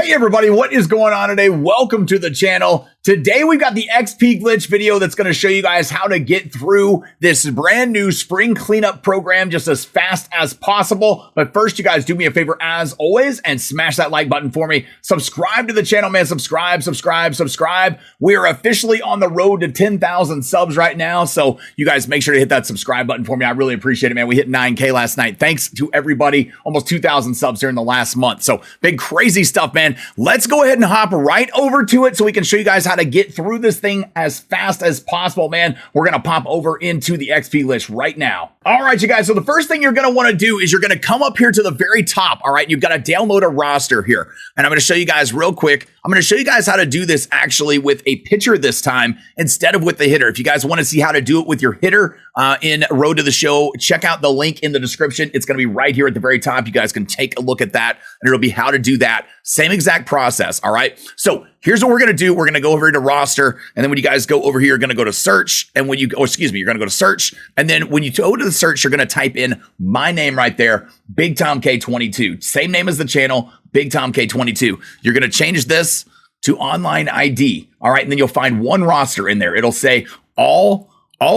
Hey everybody, what is going on today? Welcome to the channel. Today we've got the XP glitch video that's going to show you guys how to get through this brand new spring cleanup program just as fast as possible. But first, you guys do me a favor as always and smash that like button for me. Subscribe to the channel, man. Subscribe. We are officially on the road to 10,000 subs right now. So you guys make sure to hit that subscribe button for me. I really appreciate it, man. We hit 9K last night. Thanks to everybody. Almost 2,000 subs here in the last month. So big crazy stuff, man. Let's go ahead and hop right over to it so we can show you guys how to get through this thing as fast as possible, man. We're going to pop over into the XP list right now. All right, you guys. So the first thing you're going to want to do is you're going to come up here to the very top. All right. You've got to download a roster here. And I'm going to show you guys real quick. I'm going to show you guys how to do this actually with a pitcher this time instead of with the hitter. If you guys want to see how to do it with your hitter in Road to the Show, check out the link in the description. It's going to be right here at the very top. You guys can take a look at that and it'll be how to do that. Same exact process. All right. So here's what we're going to do. We're going to go over to roster. And then when you guys go over here, you're going to go to search. And when you go, you're going to go to search. And then when you go to the search, you're going to type in my name right there, Big Tom K22. Same name as the channel, Big Tom K22. You're going to change this to online ID. All right. And then you'll find one roster in there. It'll say all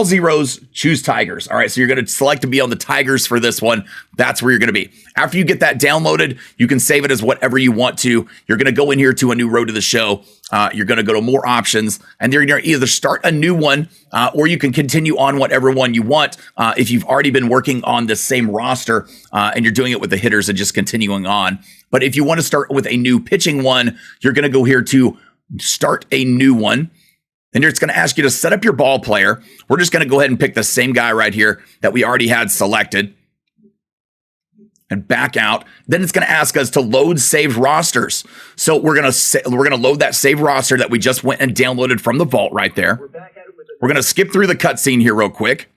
zeros, choose Tigers. All right. So you're going to select to be on the Tigers for this one. That's where you're going to be. After you get that downloaded, you can save it as whatever you want to. You're going to go in here to a new Road to the Show. You're going to go to more options and you're going to either start a new one or you can continue on whatever one you want. If you've already been working on the same roster and you're doing it with the hitters and just continuing on. But if you want to start with a new pitching one, you're going to go here to start a new one. And it's going to ask you to set up your ball player. We're just going to go ahead and pick the same guy right here that we already had selected and back out. Then it's going to ask us to load saved rosters. So we're going to load that saved roster that we just went and downloaded from the vault right there. We're going to skip through the cutscene here real quick.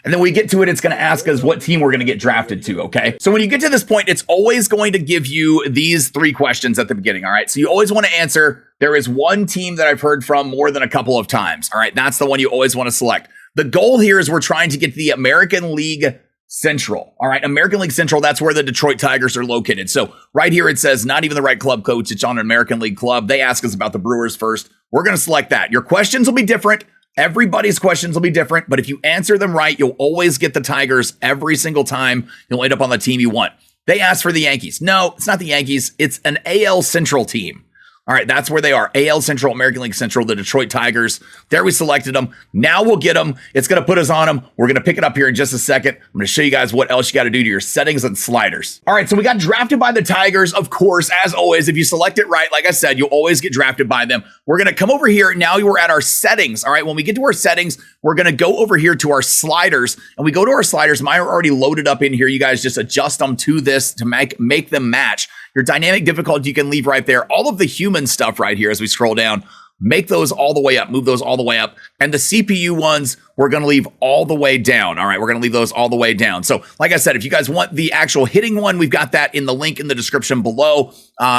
And then when we get to it, it's going to ask us what team we're going to get drafted to, okay? So when you get to this point, it's always going to give you these three questions at the beginning, all right? So you always want to answer, there is one team that I've heard from more than a couple of times, all right? That's the one you always want to select. The goal here is we're trying to get to the American League Central, all right? American League Central, that's where the Detroit Tigers are located. So right here it says, not even the right club coach, it's on an American League club. They ask us about the Brewers first. We're going to select that. Your questions will be different. Everybody's questions will be different, but if you answer them right, you'll always get the Tigers every single time. You'll end up on the team you want. They asked for the Yankees. No, it's not the Yankees. It's an AL Central team. All right, that's where they are. AL Central, American League Central, the Detroit Tigers. There we selected them. Now we'll get them. It's going to put us on them. We're going to pick it up here in just a second. I'm going to show you guys what else you got to do to your settings and sliders. All right, so we got drafted by the Tigers. Of course, as always, if you select it right, like I said, you'll always get drafted by them. We're going to come over here. Now we're at our settings. All right, when we get to our settings, we're going to go over here to our sliders. And we go to our sliders. Mine are already loaded up in here. You guys just adjust them to this to make them match. Your dynamic difficulty you can leave right there. All of the human stuff right here as we scroll down, make those all the way up, move those all the way up. And the CPU ones, we're going to leave all the way down. All right, we're going to leave those all the way down. So like I said, if you guys want the actual hitting one, we've got that in the link in the description below.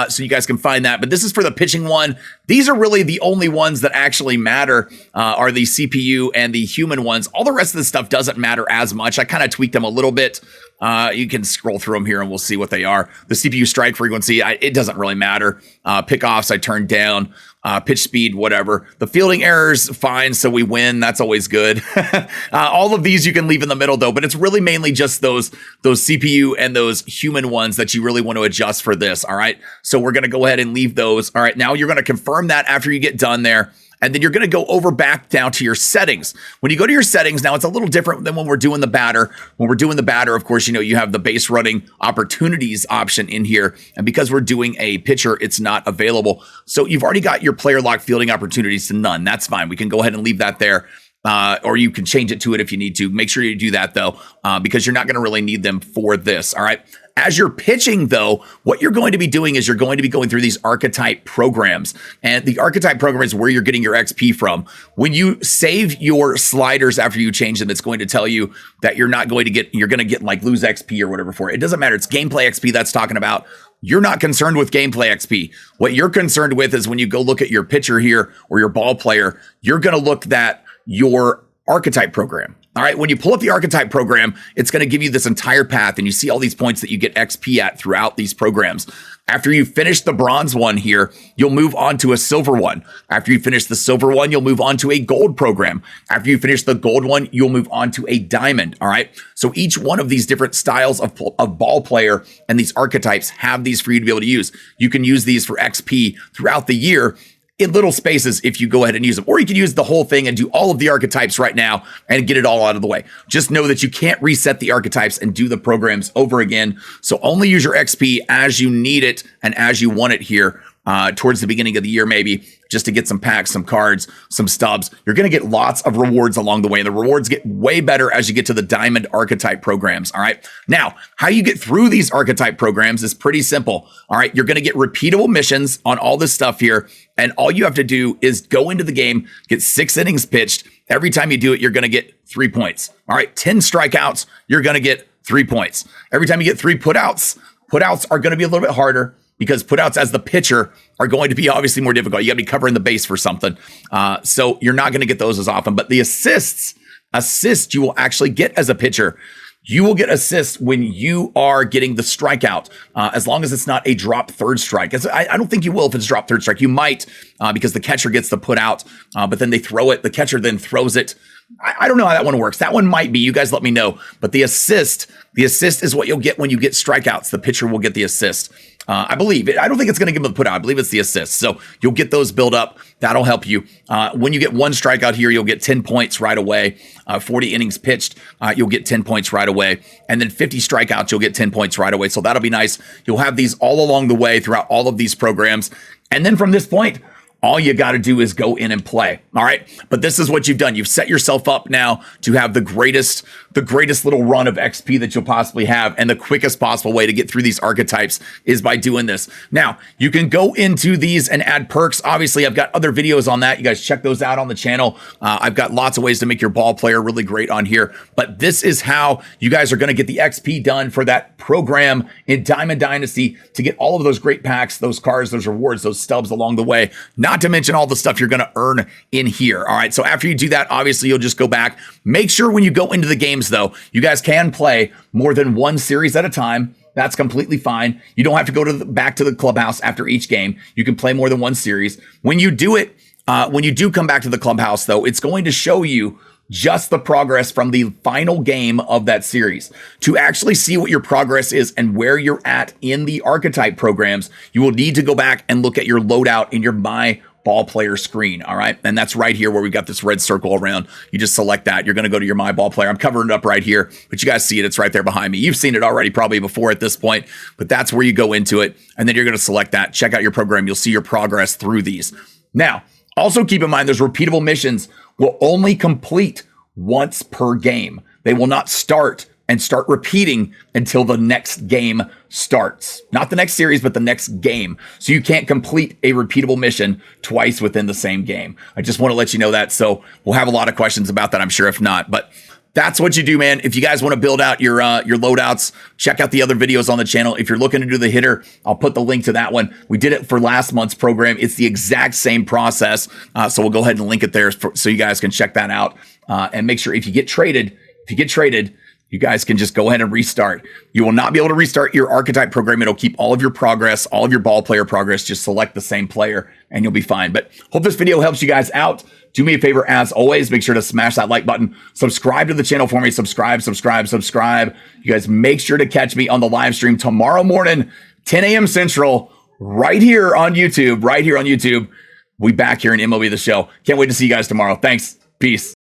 So you guys can find that. But this is for the pitching one. These are really the only ones that actually matter are the CPU and the human ones. All the rest of the stuff doesn't matter as much. I kind of tweaked them a little bit. You can scroll through them here and we'll see what they are. The CPU strike frequency, it doesn't really matter. Pickoffs, I turned down. Pitch speed, whatever. The fielding errors, fine. So we win. That's always good. All of these you can leave in the middle though, but it's really mainly just those CPU and those human ones that you really want to adjust for this. All right. So we're going to go ahead and leave those. All right. Now you're going to confirm that after you get done there. And then you're going to go over back down to your settings. When you go to your settings, now it's a little different than when we're doing the batter. When we're doing the batter, of course, you have the base running opportunities option in here. And because we're doing a pitcher, it's not available. So you've already got your player lock fielding opportunities to none. That's fine. We can go ahead and leave that there. Or you can change it to it if you need to. Make sure you do that though, because you're not going to really need them for this. All right. As you're pitching, though, what you're going to be doing is you're going to be going through these archetype programs. And the archetype program is where you're getting your XP from. When you save your sliders after you change them, it's going to tell you that you're going to get like lose XP or whatever for it. It doesn't matter. It's gameplay XP that's talking about. You're not concerned with gameplay XP. What you're concerned with is when you go look at your pitcher here or your ball player, you're going to look at your archetype program. All right, when you pull up the archetype program, it's going to give you this entire path and you see all these points that you get XP at throughout these programs. After you finish the bronze one here, you'll move on to a silver one. After you finish the silver one, you'll move on to a gold program. After you finish the gold one, you'll move on to a diamond. All right. So each one of these different styles of ball player and these archetypes have these for you to be able to use. You can use these for XP throughout the year in little spaces if you go ahead and use them. Or you can use the whole thing and do all of the archetypes right now and get it all out of the way. Just know that you can't reset the archetypes and do the programs over again. So only use your XP as you need it and as you want it here towards the beginning of the year, maybe just to get some packs, some cards, some stubs. You're going to get lots of rewards along the way. And the rewards get way better as you get to the diamond archetype programs. All right. Now, how you get through these archetype programs is pretty simple. All right. You're going to get repeatable missions on all this stuff here. And all you have to do is go into the game, get 6 innings pitched. Every time you do it, you're going to get 3 points. All right. 10 strikeouts, you're going to get 3 points. Every time you get 3 putouts are going to be a little bit harder, because putouts as the pitcher are going to be obviously more difficult. You got to be covering the base for something. So you're not going to get those as often. But the assists you will actually get as a pitcher. You will get assists when you are getting the strikeout, as long as it's not a drop third strike. I don't think you will if it's drop third strike. You might, because the catcher gets the put out, but then they throw it. The catcher then throws it. I don't know how that one works. That one might be. You guys let me know. But the assist is what you'll get when you get strikeouts. The pitcher will get the assist. I believe it. I don't think it's going to give them the put out. I believe it's the assist. So you'll get those build up. That'll help you. When you get 1 strikeout here, you'll get 10 points right away. 40 innings pitched, you'll get 10 points right away. And then 50 strikeouts, you'll get 10 points right away. So that'll be nice. You'll have these all along the way throughout all of these programs. And then from this point, all you got to do is go in and play. All right. But this is what you've done. You've set yourself up now to have the greatest little run of XP that you'll possibly have. And the quickest possible way to get through these archetypes is by doing this. Now, you can go into these and add perks. Obviously, I've got other videos on that. You guys check those out on the channel. I've got lots of ways to make your ball player really great on here. But this is how you guys are going to get the XP done for that program in Diamond Dynasty to get all of those great packs, those cards, those rewards, those stubs along the way. Not to mention all the stuff you're going to earn in here. All right. So after you do that, obviously you'll just go back. Make sure when you go into the games though, you guys can play more than 1 series at a time. That's completely fine. You don't have to go back to the clubhouse after each game. You can play more than 1 series. When you do it, when you do come back to the clubhouse though, it's going to show you just the progress from the final game of that series. To actually see what your progress is and where you're at in the archetype programs, you will need to go back and look at your loadout in your My Ball Player screen. All right. And that's right here where we got this red circle around. You just select that. You're going to go to your My Ball Player. I'm covering it up right here, but you guys see it. It's right there behind me. You've seen it already probably before at this point, but that's where you go into it. And then you're going to select that, check out your program. You'll see your progress through these. Now, also keep in mind, there's repeatable missions will only complete once per game. They will not start repeating until the next game starts. Not the next series, but the next game. So you can't complete a repeatable mission twice within the same game. I just want to let you know that. So we'll have a lot of questions about that, I'm sure, if not. But that's what you do, man. If you guys want to build out your loadouts, check out the other videos on the channel. If you're looking to do the hitter, I'll put the link to that one. We did it for last month's program. It's the exact same process. So we'll go ahead and link it there so you guys can check that out. And make sure if you get traded, you guys can just go ahead and restart. You will not be able to restart your archetype program. It'll keep all of your progress, all of your ball player progress. Just select the same player and you'll be fine. But hope this video helps you guys out. Do me a favor, as always, make sure to smash that like button. Subscribe to the channel for me. Subscribe. You guys make sure to catch me on the live stream tomorrow morning, 10 a.m. Central, right here on YouTube. We'll be back here in MLB The Show. Can't wait to see you guys tomorrow. Thanks. Peace.